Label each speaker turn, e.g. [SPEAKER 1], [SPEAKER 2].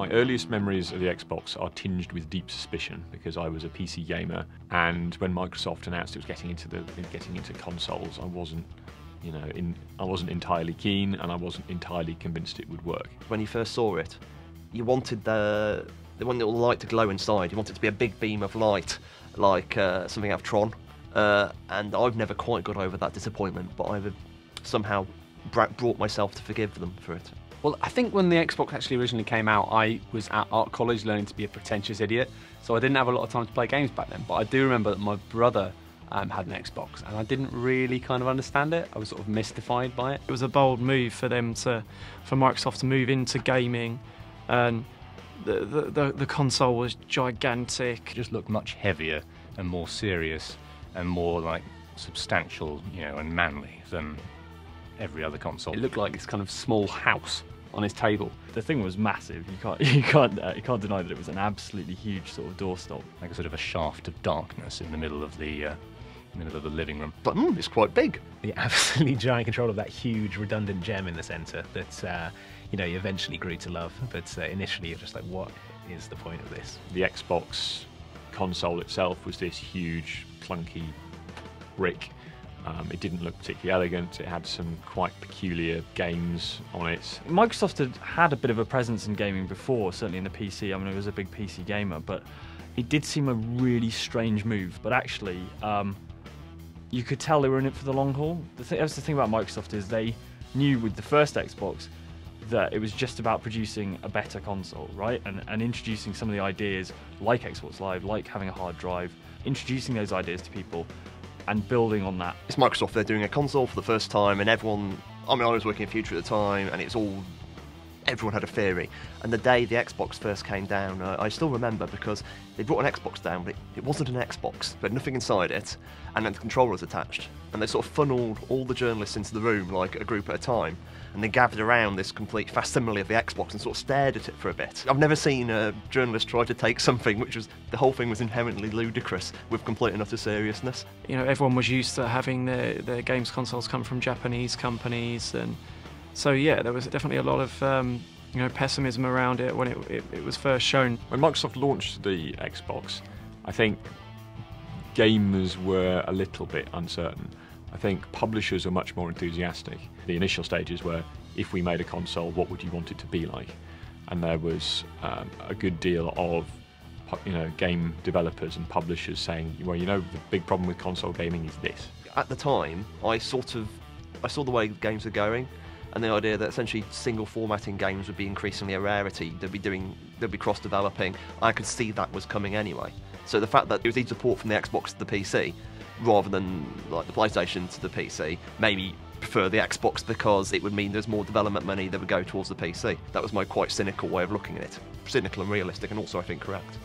[SPEAKER 1] My earliest memories of the Xbox are tinged with deep suspicion because I was a PC gamer, and when Microsoft announced it was getting into consoles, I wasn't, I wasn't entirely keen, and I wasn't entirely convinced it would work.
[SPEAKER 2] When you first saw it, you wanted the one little light to glow inside. You wanted it to be a big beam of light, like something out of Tron. And I've never quite got over that disappointment, but I've somehow brought myself to forgive them for it.
[SPEAKER 3] Well, I think when the Xbox actually originally came out, I was at art college learning to be a pretentious idiot, so I didn't have a lot of time to play games back then. But I do remember that my brother had an Xbox, and I didn't really kind of understand it. I was sort of mystified by it.
[SPEAKER 4] It was a bold move for Microsoft to move into gaming, and the console was gigantic.
[SPEAKER 5] It just looked much heavier and more serious and more like substantial, and manly than every other console.
[SPEAKER 3] It looked like this kind of small house on his table.
[SPEAKER 6] The thing was massive. You can't deny that it was an absolutely huge sort of doorstop.
[SPEAKER 5] Like a sort of a shaft of darkness in the middle of the living room.
[SPEAKER 2] But it's quite big.
[SPEAKER 7] The absolutely giant control of that huge redundant gem in the centre that you eventually grew to love, but initially you're just like, what is the point of this?
[SPEAKER 1] The Xbox console itself was this huge, clunky brick. It didn't look particularly elegant. It had some quite peculiar games on it.
[SPEAKER 6] Microsoft had a bit of a presence in gaming before, certainly in the PC. I mean, I was a big PC gamer, but it did seem a really strange move. But actually, you could tell they were in it for the long haul. That's the thing about Microsoft, is they knew with the first Xbox that it was just about producing a better console, right? And introducing some of the ideas like Xbox Live, like having a hard drive, introducing those ideas to people and building on that.
[SPEAKER 2] It's Microsoft, they're doing a console for the first time, and everyone, I was working in Future at the time, and everyone had a theory. And the day the Xbox first came down, I still remember, because they brought an Xbox down, but it wasn't an Xbox. It had nothing inside it, and then the controller was attached. And they sort of funneled all the journalists into the room, like a group at a time, and they gathered around this complete facsimile of the Xbox and sort of stared at it for a bit. I've never seen a journalist try to take something which was, the whole thing was inherently ludicrous, with complete and utter seriousness.
[SPEAKER 4] Everyone was used to having their games consoles come from Japanese companies, and so yeah, there was definitely a lot of pessimism around it when it was first shown.
[SPEAKER 1] When Microsoft launched the Xbox, I think gamers were a little bit uncertain. I think publishers were much more enthusiastic. The initial stages were, if we made a console, what would you want it to be like? And there was a good deal of game developers and publishers saying, well, the big problem with console gaming is this.
[SPEAKER 2] At the time, I saw the way games were going, and the idea that essentially single formatting games would be increasingly a rarity. They'd be cross-developing. I could see that was coming anyway. So the fact that it was easy support from the Xbox to the PC, rather than like the PlayStation to the PC, made me prefer the Xbox, because it would mean there's more development money that would go towards the PC. That was my quite cynical way of looking at it. Cynical and realistic, and also I think correct.